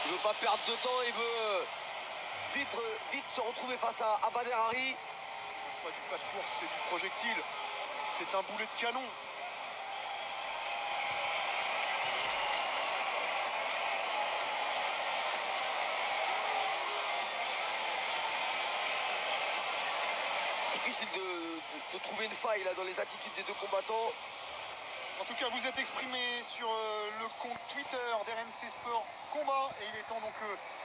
Il veut pas perdre de temps, il veut vite se retrouver face à Bader Hari. Pas du pas de course, c'est du projectile. C'est un boulet de canon. Difficile de trouver une faille là dans les attitudes des deux combattants. En tout cas, vous êtes exprimé sur le compte Twitter d'RMC Sport Combat et il est temps donc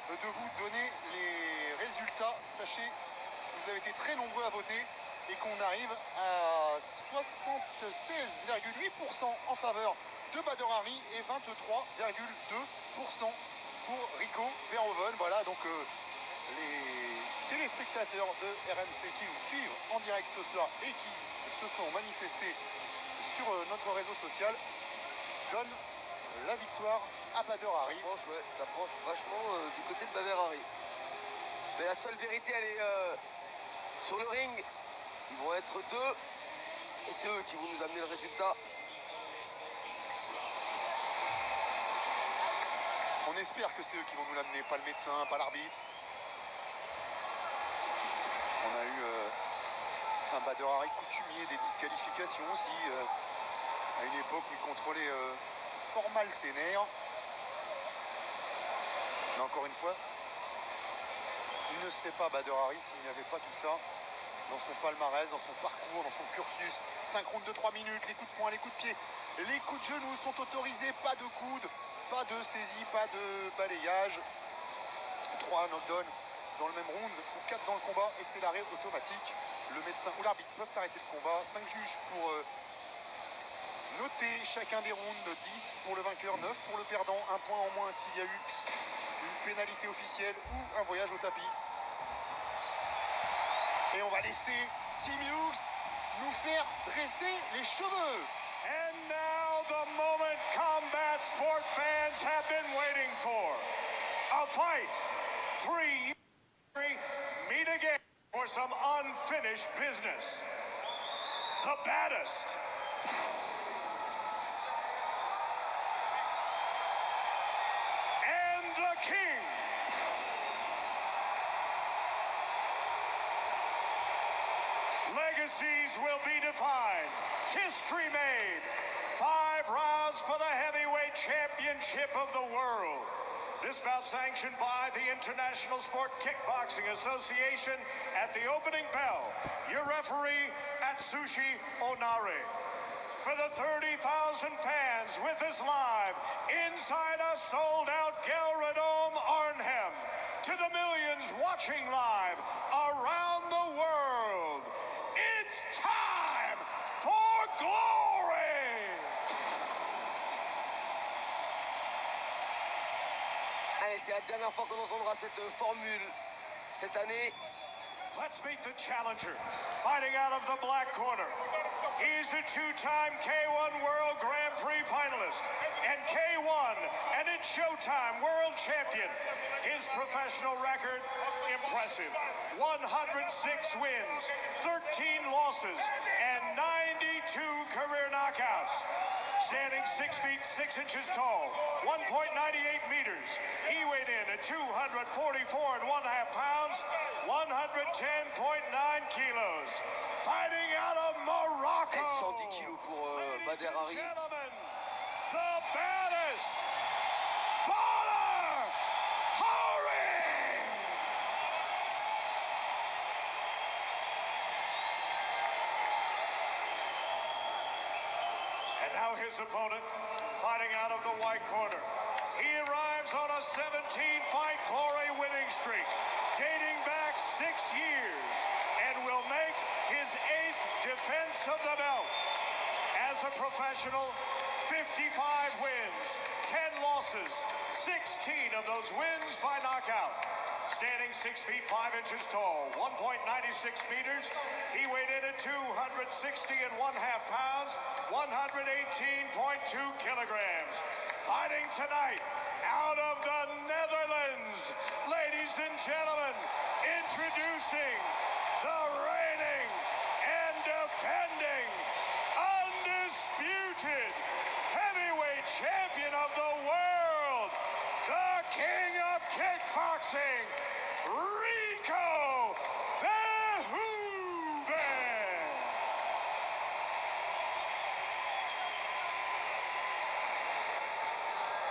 de vous donner les résultats. Sachez que vous avez été très nombreux à voter et qu'on arrive à 76,8% en faveur de Bader Hari et 23,2% pour Rico Verhoeven. Voilà donc les téléspectateurs de RMC qui nous suivent en direct ce soir et qui se sont manifestés sur notre réseau social donne la victoire à Bader Hari. Ça penche vachement du côté de Bader Hari. Mais la seule vérité, elle est sur le ring. Ils vont être deux et c'est eux qui vont nous amener le résultat. On espère que c'est eux qui vont nous l'amener, pas le médecin, pas l'arbitre. On a eu un Bader Hari coutumier des disqualifications aussi. À une époque où il contrôlait fort mal ses nerfs. Mais encore une fois, il ne serait pas Bader Hari s'il n'y avait pas tout ça dans son palmarès, dans son parcours, dans son cursus. 5 rounds de 3 minutes, les coups de poing, les coups de pied, les coups de genoux sont autorisés, pas de coude, pas de saisie, pas de balayage. 3 knockdowns dans le même round ou 4 dans le combat et c'est l'arrêt automatique. Le médecin ou l'arbitre peuvent arrêter le combat. 5 juges pour noter chacun des rounds, 10 pour le vainqueur, 9 pour le perdant, 1 point en moins s'il y a eu une pénalité officielle ou un voyage au tapis. Et on va laisser Tim Hughes nous faire dresser les cheveux. And now the moment combat sport fans have been waiting for. A fight. 3 meet again for some unfinished business. The baddest. And the king. Legacies will be defined. History made. 5 rounds for the heavyweight championship of the world. This bout sanctioned by the International Sport Kickboxing Association at the opening bell. Your referee, Atsushi Onare. For the 30,000 fans with us live inside a sold-out Gelredome Arnhem. To the millions watching live around the world. It's time for glory! Allez, c'est la dernière fois qu'on entendra cette formule cette année. Let's meet the challenger, fighting out of the black corner. He's a 2-time K1 World Grand Prix finalist and K1 and it's Showtime World Champion. His professional record, impressive. 106 wins, 13 losses, and 92 career knockouts. Standing 6 feet 6 inches tall, 1.98 meters. He weighed in at 244.5 pounds, 110.9 kilos. Fighting out of Morocco. 110 kilos pour Bader Hari. Gentlemen, the baddest, Bader Hari. And now his opponent, fighting out of the white corner. He arrives on a 17-fight glory winning streak, dating back 6 years, and will make his 8th defense of the belt. As a professional, 55 wins, 10 losses, 16 of those wins by knockout. Standing 6 feet 5 inches tall, 1.96 meters, he weighed in at 260.5 pounds, 118.2 kilograms. Fighting tonight out of the Netherlands, ladies and gentlemen, introducing the reigning and defending undisputed heavyweight champion of the world, the King of kickboxing, Rico Verhoeven.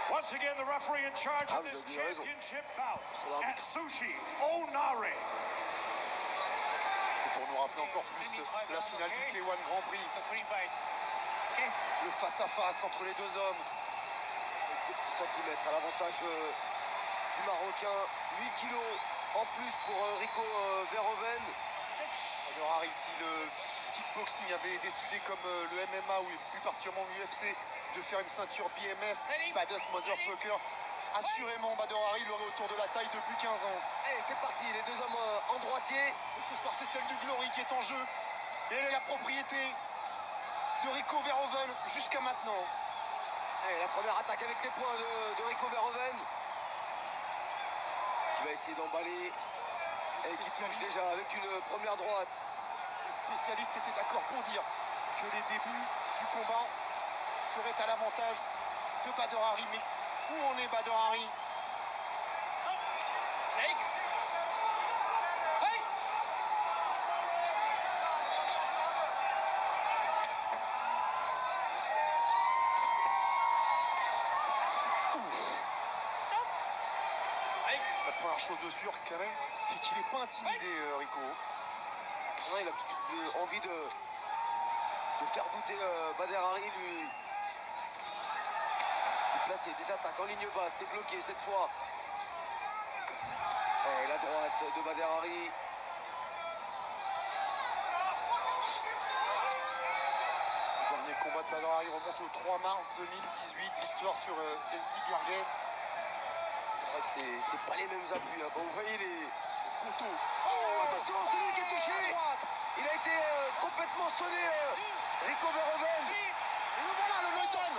Once again, the referee in charge of this championship bout, Atsushi Onare. Et pour nous rappeler encore plus la finale du K1 Grand Prix, le face-à-face entre les deux hommes. Quelques centimètres à l'avantage du Marocain. 8 kilos en plus pour Rico Verhoeven. Bader Hari, si le kickboxing avait décidé comme le MMA ou plus particulièrement l'UFC de faire une ceinture BMF, Baddest Motherfucker, assurément Bader Hari l'aurait autour de la taille depuis 15 ans. Allez, c'est parti, les deux hommes en droitier. Et ce soir, c'est celle du Glory qui est en jeu. Et elle est la propriété de Rico Verhoeven jusqu'à maintenant. Allez, la première attaque avec les poings de Rico Verhoeven. Qui va essayer d'emballer. Et qui touche déjà avec une première droite. Les spécialistes étaient d'accord pour dire que les débuts du combat seraient à l'avantage de Bader Hari. Mais où en est Bader Hari? La première chose de sûr, quand même, c'est qu'il n'est pas intimidé, Rico. Non, il a tout de suite envie de faire douter Bader Hari, lui placer des attaques en ligne basse, c'est bloqué cette fois. Et la droite de Bader Hari. Le dernier combat de Bader Hari remonte au 3 mars 2018, victoire sur SD Gargues. C'est vrai que c'est pas les mêmes appuis, hein. Quand vous voyez les Couteau. Oh, attention, c'est lui qui est touché. Il a été complètement sonné, Rico Verhoeven. Et le voilà, le Neuton.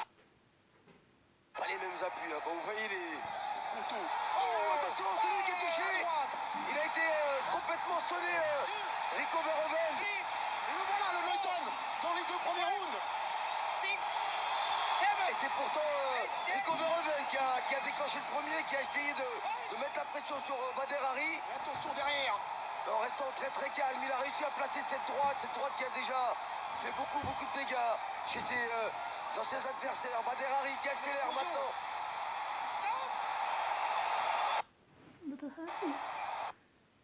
Pas les mêmes appuis, hein. Quand vous voyez les Couteau. Oh, attention, c'est lui qui est touché. Il a été complètement sonné, Rico Verhoeven. Et le voilà, le Neuton, dans les deux premiers rounds. Et c'est pourtant Rico Verhoeven qui a déclenché le premier, qui a essayé de mettre la pression sur Bader Hari. Et attention derrière. En restant très très calme, il a réussi à placer cette droite qui a déjà fait beaucoup de dégâts chez ses anciens adversaires. Bader Hari qui accélère maintenant.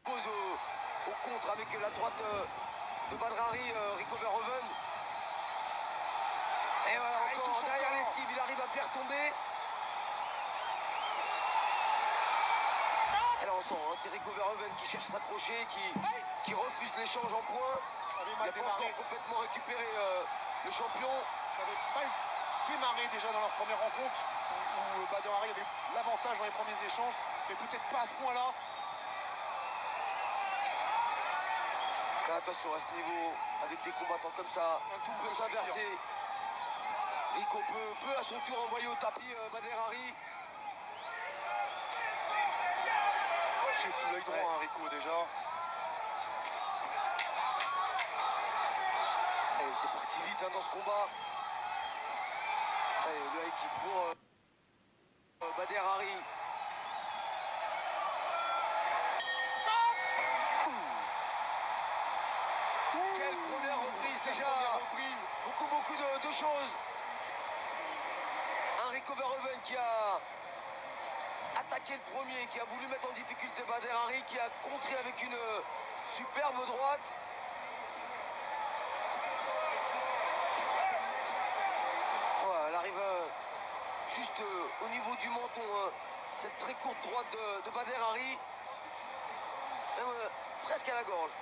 Pose au contre avec la droite de Bader Hari, Rico Verhoeven. Et voilà, encore derrière l'esquive, il arrive à faire tomber. Et là on sent, hein, c'est Rico Verhoeven qui cherche à s'accrocher, qui refuse l'échange en points. Il Il n'a pas encore complètement récupéré le champion. Ça avait mal démarré déjà dans leur première rencontre où Bader Hari avait l'avantage dans les premiers échanges, mais peut-être pas à ce point-là. Attention à ce niveau, avec des combattants comme ça, tout peut s'inverser. Rico peut à son tour envoyer au tapis Bader Hari. J'ai sous l'œil droit, hein, Rico déjà. Et c'est parti vite hein, dans ce combat. Allez, le high kick pour Bader Hari. Quelle première reprise déjà. Beaucoup de choses. Un Rico Verhoeven qui a attaqué le premier, qui a voulu mettre en difficulté Bader Hari, qui a contré avec une superbe droite. Voilà, elle arrive juste au niveau du menton, cette très courte droite de Bader Hari. Presque à la gorge.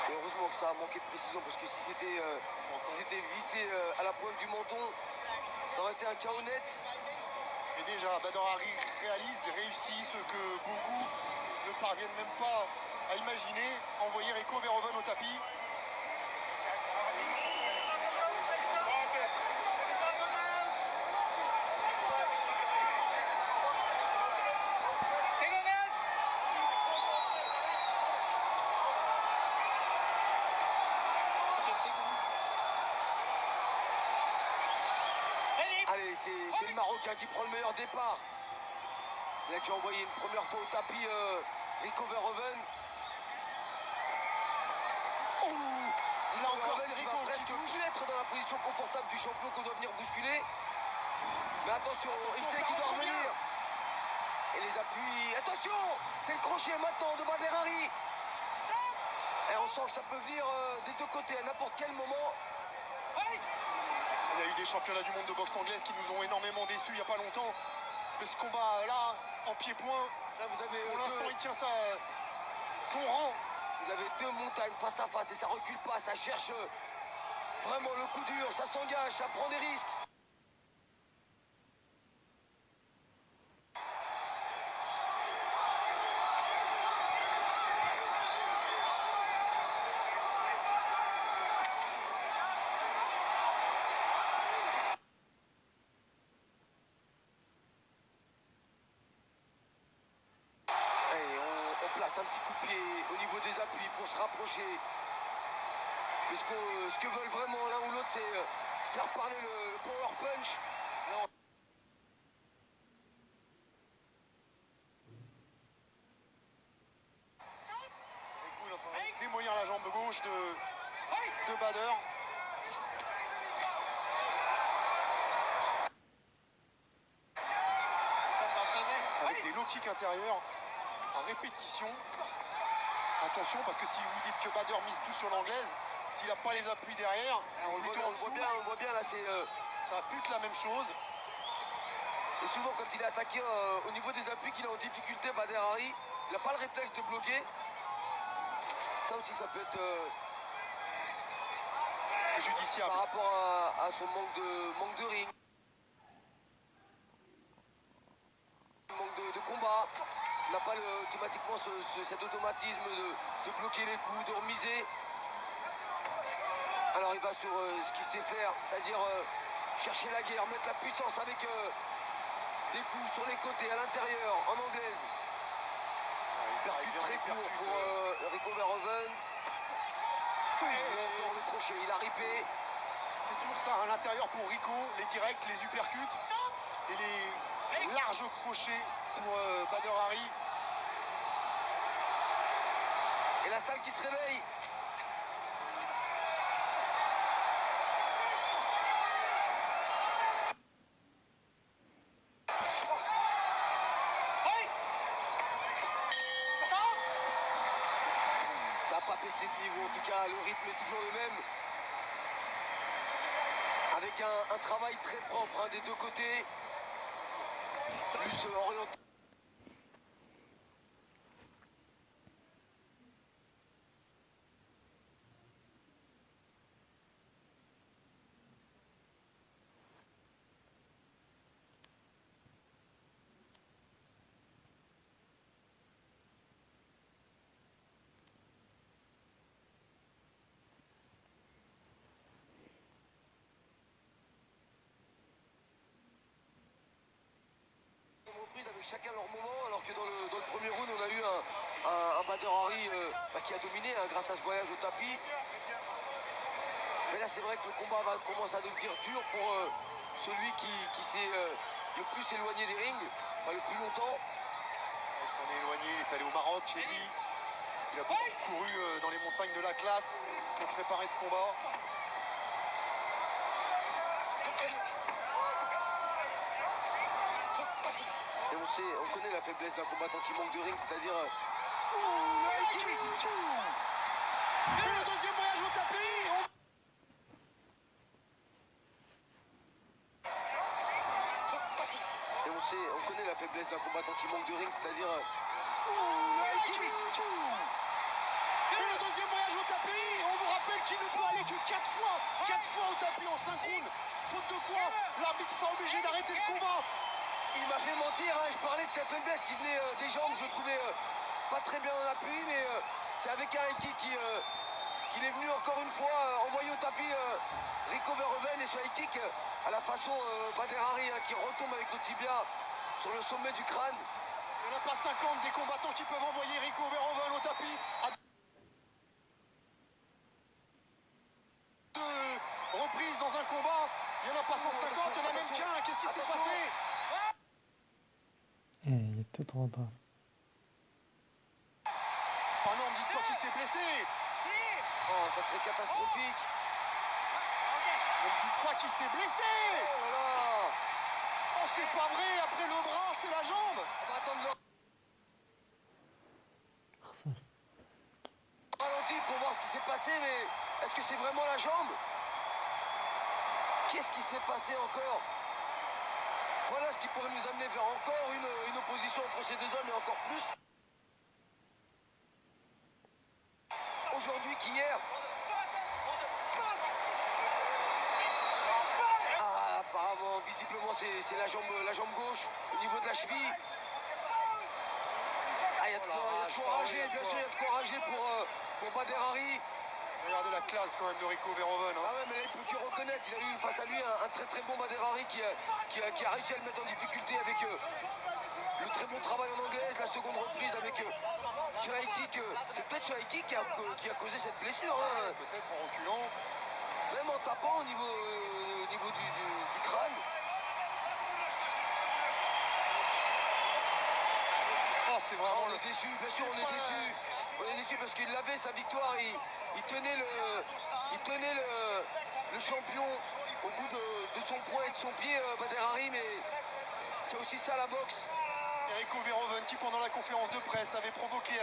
Et heureusement que ça a manqué de précision, parce que si c'était vissé à la pointe du menton, ça aurait été un chaos net. Et déjà, Bader Hari réussit ce que beaucoup ne parviennent même pas à imaginer, envoyer Rico Verhoeven au tapis. Allez, c'est le Marocain qui prend le meilleur départ. Il a déjà envoyé une première fois au tapis Rico Verhoeven. Là encore, c'est qui Rico va qui presque touche. plus être dans la position confortable du champion qu'on doit venir bousculer. Mais attention, il Attention, sait ça qu'il doit rentre bien. revenir. Et les appuis. Attention, c'est le crochet maintenant de Bader Hari. Et on sent que ça peut venir des deux côtés à n'importe quel moment. Il y a eu des championnats du monde de boxe anglaise qui nous ont énormément déçus il n'y a pas longtemps. Mais ce combat là, en pied-point, Là, vous avez pour l'instant, il tient son rang. Vous avez deux montagnes face à face et ça recule pas, ça cherche vraiment le coup dur, ça s'engage, ça prend des risques. Et on place un petit coup de pied au niveau des appuis pour se rapprocher. Mais ce que veulent vraiment l'un ou l'autre, c'est faire parler le power punch. Non. Rico, il est en train de démolir la jambe gauche de Bader. Avec des low kicks intérieurs en répétition. Attention, parce que si vous dites que Bader mise tout sur l'anglaise, s'il n'a pas les appuis derrière, On le voit bien là, ça pute la même chose. c'est souvent quand il est attaqué au niveau des appuis qu'il est en difficulté, Bader Hari. Il n'a pas le réflexe de bloquer. Ça aussi, ça peut être Judiciable. par rapport à son manque de ring. Manque de combat. Il n'a pas automatiquement cet automatisme de bloquer les coups, de remiser. Alors il va sur ce qu'il sait faire, c'est-à-dire chercher la guerre, mettre la puissance avec des coups sur les côtés, à l'intérieur, en anglaise. Percute très court pour Rico Verhoeven. Encore le crochet, il a ripé. C'est toujours ça, à l'intérieur pour Rico, les directs, les uppercuts et les larges crochets pour Bader Hari. Et la salle qui se réveille. Ça n'a pas baissé de niveau, en tout cas le rythme est toujours le même. Avec un travail très propre des deux côtés. Plus orienté. Avec chacun leur moment, alors que dans le premier round on a eu un Bader Hari qui a dominé grâce à ce voyage au tapis. Mais là c'est vrai que le combat commence à devenir dur pour celui qui s'est le plus éloigné des rings, le plus longtemps. Il s'en est éloigné, il est allé au Maroc chez lui. Il a beaucoup couru dans les montagnes de l'Atlas pour préparer ce combat. Et on connaît la faiblesse d'un combattant qui manque de ring, c'est-à-dire... Et le deuxième voyage au tapis. Et on connaît la faiblesse d'un combattant qui manque de ring, c'est-à-dire... Et le deuxième voyage au tapis. On vous rappelle qu'il ne peut aller que 4 fois au tapis en 5 rounds. Faute de quoi, l'arbitre sera obligé d'arrêter le combat. Il m'a fait mentir, je parlais de cette faiblesse qui venait des jambes, je le trouvais pas très bien en appui, mais c'est avec un high kick qu'il est venu encore une fois envoyer au tapis Rico Verhoeven, et ce high kick à la façon Bader Hari qui retombe avec le tibia sur le sommet du crâne. Il n'y en a pas 50 des combattants qui peuvent envoyer Rico Verhoeven au tapis à deux reprises dans un combat. Il n'y en a pas 150, il y en a même qu'un. Qu'est-ce qui s'est passé? Et il est tout en retard. Oh non, me dites pas qu'il s'est blessé. Oh, ça serait catastrophique. Ne me dites pas qu'il s'est blessé. Oh là là. Oh, c'est pas vrai. Après le bras, c'est la jambe. On va attendre le Arsenal. ralenti pour voir ce qui s'est passé, mais est-ce que c'est vraiment la jambe? Qu'est-ce qui s'est passé encore? Voilà ce qui pourrait nous amener vers encore une opposition entre ces deux hommes et encore plus aujourd'hui qu'hier. Ah, apparemment, visiblement, c'est la jambe gauche au niveau de la cheville. Ah, il y a de quoi rager, bien sûr, il y a de quoi rager pour Bader Hari. Regardez la classe quand même de Rico Verhoeven. Ah ouais, mais là, il faut qu'il reconnaisse. Il a eu face à lui un très très bon Bader Hari qui a réussi à le mettre en difficulté avec le très bon travail en anglaise, la seconde reprise avec sur high kick. C'est peut-être sur high kick qui a causé cette blessure. Hein. Peut-être en reculant. Même en tapant au niveau du crâne. Oh, c'est vraiment On est déçus, bien sûr, on est déçus. On est déçus parce qu'il avait sa victoire. Il tenait le champion au bout de son poing et de son pied, Bader Hari, mais c'est aussi ça la boxe. Rico Verhoeven qui pendant la conférence de presse avait provoqué,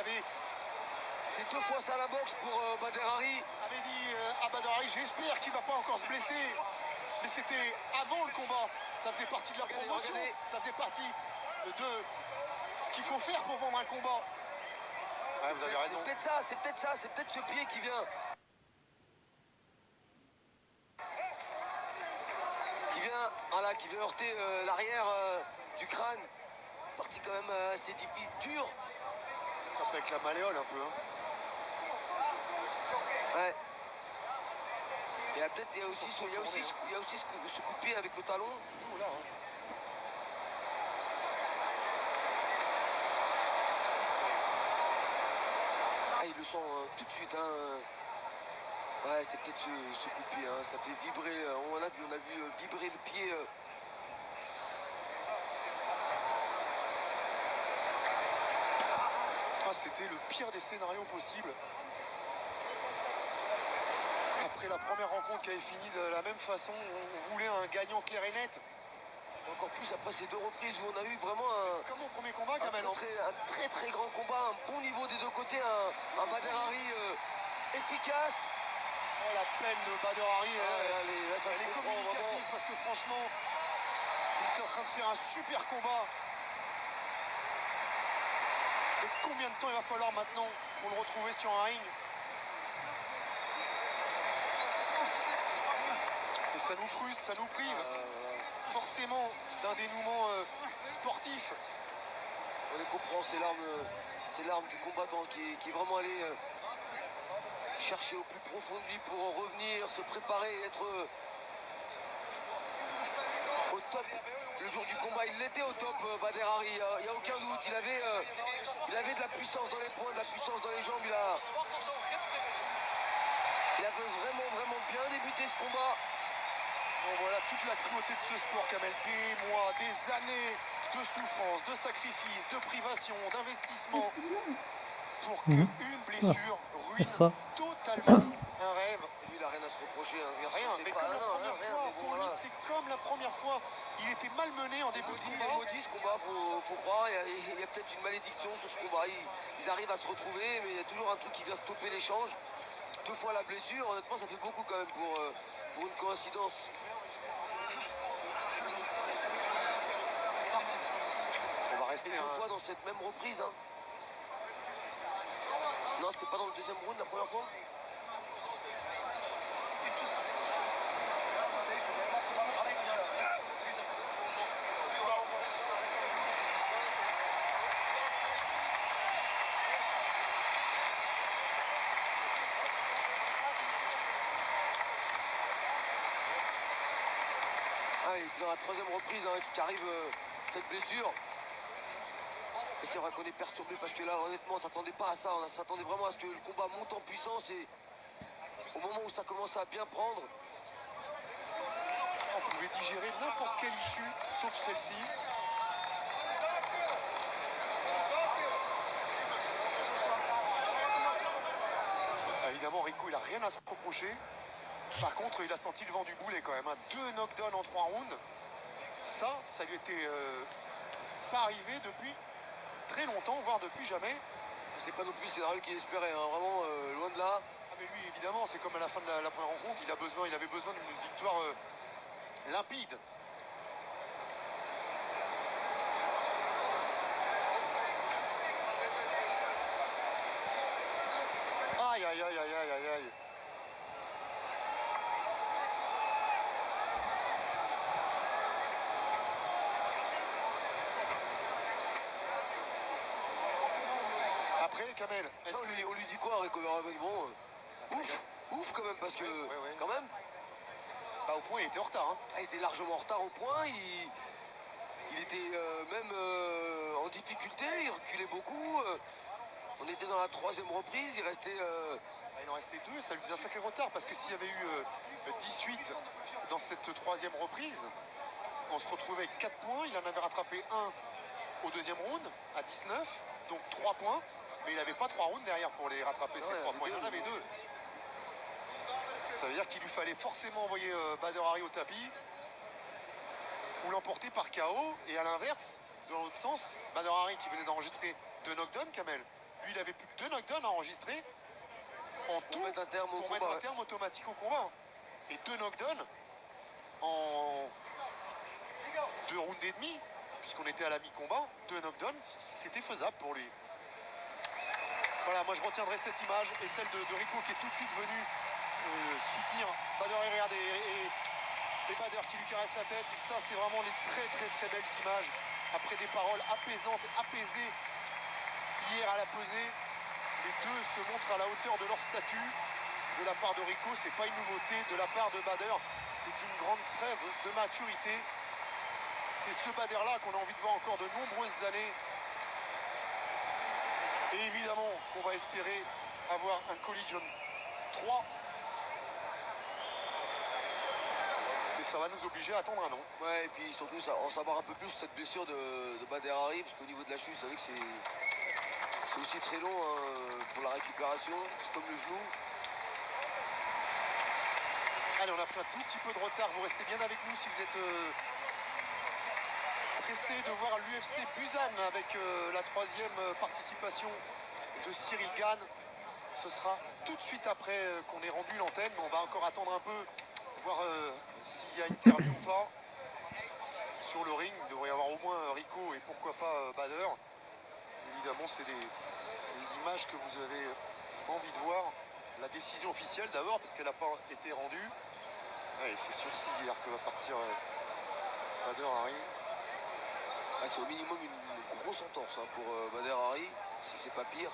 C'est deux fois ça la boxe pour Bader Hari. avait dit à Bader Hari, j'espère qu'il va pas encore se blesser. Mais c'était avant le combat. Ça faisait partie de la Regardez, promotion. regardez. Ça faisait partie de ce qu'il faut faire pour vendre un combat. Ouais, vous avez raison. C'est peut-être ce pied qui vient. Qui vient heurter l'arrière du crâne. Partie quand même assez difficile, dure. Avec la malléole un peu. Hein. Ouais. Il y a aussi ce coup de pied avec le talon. Oh là, hein. Ah, il le sent tout de suite. Hein. Ouais, c'est peut-être ce coup de pied. Hein. Ça fait vibrer. On a vu vibrer le pied. Ah, c'était le pire des scénarios possibles. Après la première rencontre qui avait fini de la même façon, on voulait un gagnant clair et net. Encore plus après ces deux reprises où on a eu vraiment Comme au premier combat, Kamel. un très grand combat, un bon niveau des deux côtés, un Bader Hari efficace. Oh, la peine de Bader Hari, Là, ça elle se est comprend communicative vraiment. parce que franchement, il était en train de faire un super combat. Et combien de temps il va falloir maintenant pour le retrouver sur un ring? Et ça nous frustre, ça nous prive forcément d'un dénouement sportif. On les comprend, c'est l'arme du combattant qui est vraiment allé chercher au plus profond de lui pour revenir, se préparer, être au top. Le jour du combat, il était au top, Bader Hari, il n'y a aucun doute. Il avait de la puissance dans les poings, de la puissance dans les jambes. Il avait vraiment bien débuté ce combat. Bon, voilà toute la cruauté de ce sport, Kamel. Des mois, des années de souffrance, de sacrifice, de privation, d'investissement pour qu'une blessure ruine totalement un rêve. Et lui, il n'a rien à se reprocher. Hein, ce garçon, Rien, c'est mais pas- comme la non, première rien, fois, mais bon, pour lui, voilà. c'est comme la première fois. Il était malmené en début de Il est combat. maudit ce combat, faut croire. Il y a peut-être une malédiction sur ce combat. Ils arrivent à se retrouver, mais il y a toujours un truc qui vient stopper l'échange. Deux fois la blessure, honnêtement, ça fait beaucoup quand même pour une coïncidence. On va Et rester deux fois dans cette même reprise. Hein. Non, c'était pas dans le deuxième round la première fois. Ah, c'est dans la troisième reprise hein, qu'arrive cette blessure. Et c'est vrai qu'on est perturbé parce que là, honnêtement, on s'attendait pas à ça. On s'attendait vraiment à ce que le combat monte en puissance et au moment où ça commence à bien prendre. En pouvait digérer n'importe quelle issue, sauf celle-ci. Évidemment, Rico, il a rien à se reprocher. Par contre, il a senti le vent du boulet quand même. 2 knockdowns en 3 rounds. Ça lui était pas arrivé depuis très longtemps, voire depuis jamais. C'est pas non plus le scénario qu'il espérait, hein. Vraiment loin de là. Ah mais lui, évidemment, c'est comme à la fin de la première rencontre, il avait besoin d'une victoire limpide. Aïe, aïe, aïe, aïe, aïe, aïe, aïe. Après, Kamel, est-ce que... On lui dit quoi, Rico Verhoeven? Bon, ouf quand même, parce que, Ouais. quand même, Bah, au point, il était en retard. Hein. il était largement en retard au point. Il était même en difficulté, il reculait beaucoup. On était dans la 3e reprise, il restait... Il en restait 2, ça lui faisait un sacré retard parce que s'il y avait eu 18 dans cette 3e reprise, on se retrouvait avec 4 points. Il en avait rattrapé 1 au 2e round à 19, donc 3 points. Mais il n'avait pas 3 rounds derrière pour les rattraper, ces 3 points. Il en avait 2. Ça veut dire qu'il lui fallait forcément envoyer Badr Hari au tapis ou l'emporter par KO. Et à l'inverse, dans l'autre sens, Badr Hari qui venait d'enregistrer 2 knockdowns, Kamel. Lui, il avait plus que 2 knockdowns à enregistrer en tout pour mettre un terme au pour combat. mettre un terme automatique au combat. Et 2 knockdowns en 2 rounds et demi, puisqu'on était à la mi-combat, 2 knockdowns, c'était faisable pour lui. Voilà, moi je retiendrai cette image et celle de Rico qui est tout de suite venu soutenir Badr Hari. Regardez, et Badr qui lui caresse la tête. Et ça, c'est vraiment les très très très belles images après des paroles apaisantes, apaisées hier à la pesée. Les deux se montrent à la hauteur de leur statut. De la part de Rico, c'est pas une nouveauté. De la part de Badr, c'est une grande preuve de maturité. C'est ce Badr-là qu'on a envie de voir encore de nombreuses années. Et évidemment qu'on va espérer avoir un Collision 3. Et ça va nous obliger à attendre un an. Ouais, et puis surtout en savoir un peu plus sur cette blessure de Badr Hari, parce qu'au niveau de la cheville, vous savez que c'est aussi très long hein, pour la récupération, c'est comme le genou. Allez, on a pris un tout petit peu de retard. Vous restez bien avec nous si vous êtes pressé de voir l'UFC Busan avec la 3e participation de Cyril Gane. Ce sera tout de suite après qu'on ait rendu l'antenne. On va encore attendre un peu, voir s'il y a interview ou pas. Sur le ring, il devrait y avoir au moins Rico et pourquoi pas Badr. Évidemment, c'est les images que vous avez envie de voir. La décision officielle d'abord, parce qu'elle n'a pas été rendue. Ouais, c'est sur civière que va partir Badr Hari. Ah, c'est au minimum une grosse entorse hein, pour Badr Hari, si c'est pas pire.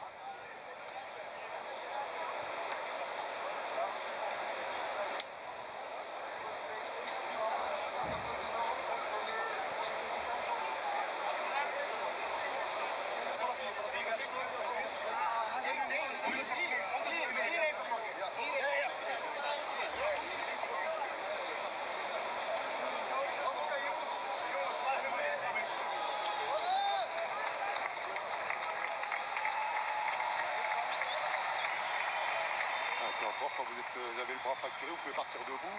Quand vous avez le bras fracturé, vous pouvez partir debout.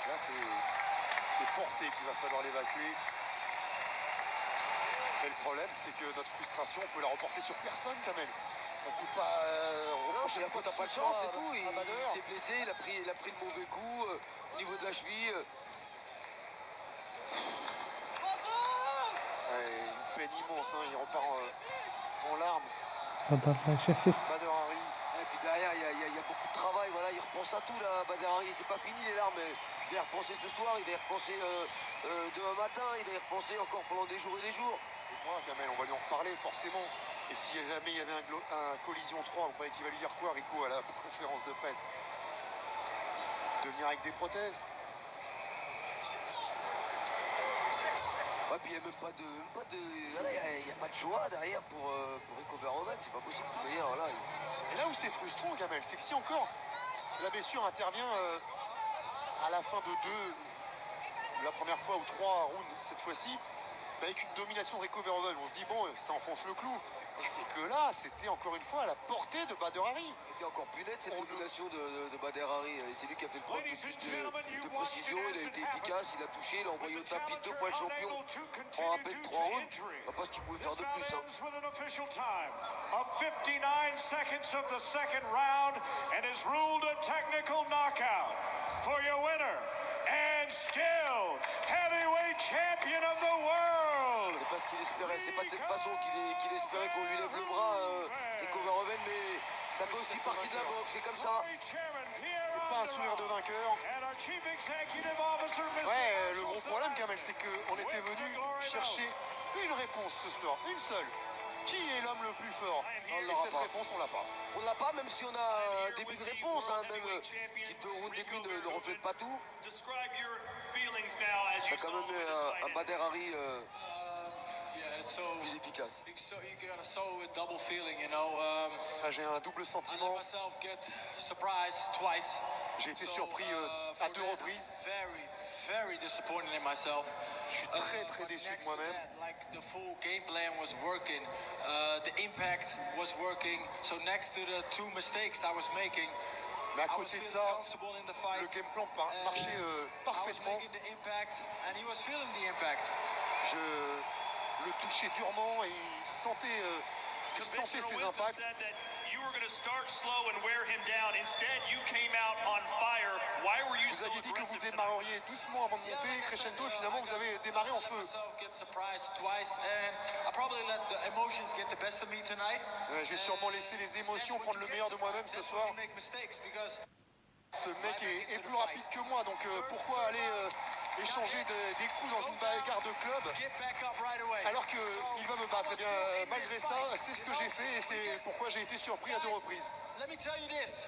Là, c'est porté qu'il va falloir l'évacuer. Et le problème, c'est que notre frustration, on peut la reporter sur personne, Kamel. On peut pas Non, c'est la faute, t'as pas de chance, c'est tout. Il Badr. s'est blessé, il a pris le mauvais coup au niveau de la cheville. Ouais, une peine immense, hein. Il repart en larmes. Badr Shafik. Badr Hari. Et puis derrière, il y a beaucoup de travail. Voilà, il repense à tout là, Badr Hari. C'est pas fini les larmes. Mais il va y repenser ce soir, il va y repenser demain matin, il va y repenser encore pendant des jours et des jours. Et moi, Kamel, on va lui en reparler forcément. Et si jamais il y avait un collision 3, vous croyez qu'il va lui dire quoi, Rico, à la conférence de presse? De venir avec des prothèses? Ouais, puis il n'y a même pas de. Voilà, il n'y a pas de choix derrière pour Rico Verhoeven, c'est pas possible. De toute manière, voilà, Et là où c'est frustrant, Kamel, c'est que si encore la blessure intervient à la fin de la première fois ou 3 rounds cette fois-ci, avec une domination de Rico Verhoeven. On se dit, bon, ça enfonce le clou. Et c'est que là, c'était encore une fois à la portée de Bader Hari. C'était encore plus net cette domination de Bader Hari. Et c'est lui qui a fait le preuve de plus de précision. Il a été efficace, il a touché, il a envoyé au tapis 2 fois le champion en à peine 3 rounds. On voit pas ce qu'il pouvait faire de plus. Hein. 59 seconds of the second round and is ruled a technical knockout for your winner and still heavyweight champion of the world. C'est pas ce qu'il espérait, c'est pas de cette façon qu'il espérait qu'on lui lève le bras, Rico Verhoeven, mais ça fait aussi partie de la boxe, c'est comme ça. C'est pas un sourire de vainqueur. Ouais, le gros problème, Kamel, c'est qu'on était venu chercher une réponse ce soir, une seule. Qui est l'homme le plus fort? Et cette réponse, on l'a pas. On l'a pas, même si on a un début de réponse, hein, même si 2 rounds début ne reflètent pas tout. Il y a quand même un Bader Hari plus efficace. Ah, j'ai un double sentiment. J'ai été surpris à 2 reprises. Je suis très très déçu de moi-même. The full game plan was working, the impact was working. So next to the 2 mistakes I was making, Mais à côté de ça, le game plan marchait parfaitement. Je le touchais durement et il sentait ses impacts. Vous aviez dit que vous démarreriez doucement avant de monter, crescendo, finalement vous avez démarré en feu. J'ai sûrement laissé les émotions prendre le meilleur de moi-même ce soir. Ce mec est plus rapide que moi, donc pourquoi aller échanger des coups dans une bagarre de club alors qu'il va me battre? Eh bien, malgré ça, c'est ce que j'ai fait et c'est pourquoi j'ai été surpris à 2 reprises. Let me tell you this.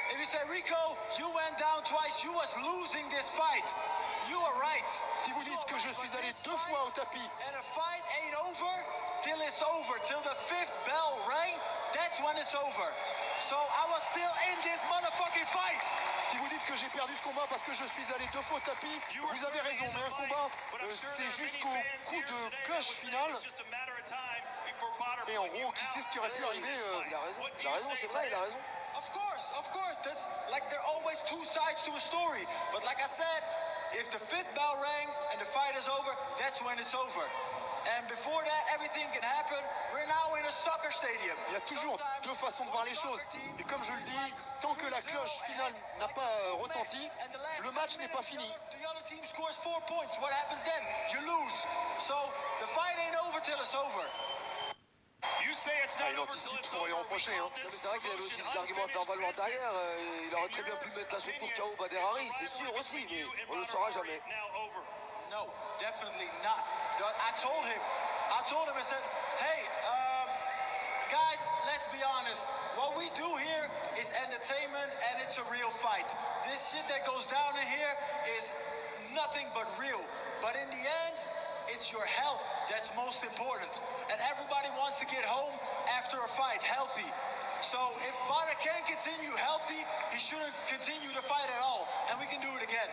If you say, Rico, you went down twice, you was losing this fight. You are right. Si vous dites que je suis allé 2 fois au tapis, and the fight ain't over till it's over, till the 5th bell rang, that's when it's over. So I was still in this motherfucking fight. Si vous dites que j'ai perdu ce combat parce que je suis allé 2 fois au tapis, vous avez raison, mais un combat, c'est jusqu'au coup de cloche finale. Et en gros, qui sait ce qui aurait pu arriver Il a raison, c'est vrai, il a raison. Of course, that's like there are always 2 sides to a story. But like I said, if the 5th bell rang and the fight is over, that's when it's over. And before that, everything can happen. We're now in a soccer stadium. Il y a toujours 2 façons de voir les choses. Et comme je le dis, tant que la cloche finale n'a pas retenti, le match n'est pas fini. The other team scores 4 points. What happens then? You lose. So the fight ain't over till it's over. Il anticipe ce qu'on va lui reprocher. Hein. C'est vrai qu'il avait aussi des arguments à faire valoir derrière. Il aurait très bien pu mettre la soupe pour KO Bader Hari, c'est sûr aussi, mais on ne le saura jamais. No, definitely not. I told him, I said, hey, guys, let's be honest. What we do here is entertainment and it's a real fight. This shit that goes down in here is nothing but real. But in the end, it's your health that's most important. And everybody wants to get home after a fight healthy. So if Bader can't continue healthy, he shouldn't continue to fight at all. And we can do it again.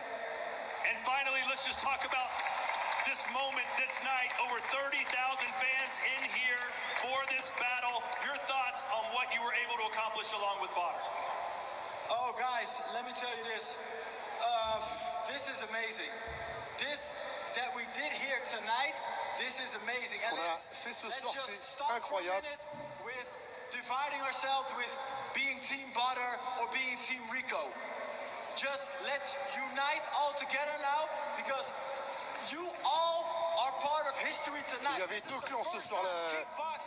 And finally, let's just talk about this moment, this night. Over 30,000 fans in here for this battle. Your thoughts on what you were able to accomplish along with Bader? Oh, guys, let me tell you this. This is amazing. This that we did here tonight, this is amazing. Ce qu'on a fait ce soir, c'est incroyable. With dividing ourselves with being Team Bader or being Team Rico. Just let's unite all together now because you all are part of history tonight. Il y avait 2 clans ce soir,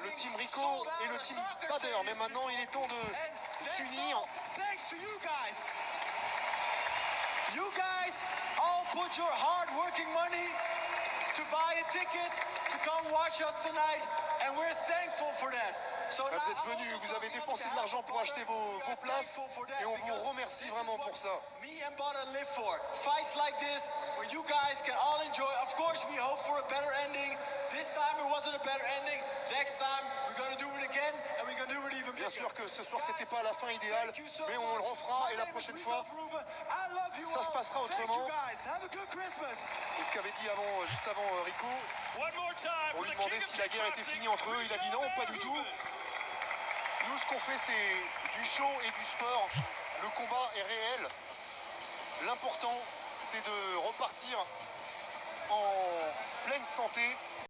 le Team Rico et le Team Bader. Mais maintenant, il est temps de s'unir. Thanks to you guys. You guys all put your hard-working money to buy a ticket to come watch us tonight, and we're thankful for that. So Vous êtes venus, vous avez dépensé de l'argent pour acheter vos places et on vous remercie vraiment pour ça. Me and Bader live for fights like this where you guys can all enjoy. Of course, we hope for a better ending. This time it wasn't a better ending. Next time we're gonna do it again, and we're gonna do it even better. bien sûr que ce soir c'était pas la fin idéale, mais on le refera et la prochaine fois, ça se passera autrement. Et ce qu'avait dit juste avant Rico, on lui demandait si la guerre était finie entre eux, il a dit non, pas du tout. Nous, ce qu'on fait, c'est du show et du sport. Le combat est réel. L'important, c'est de repartir en pleine santé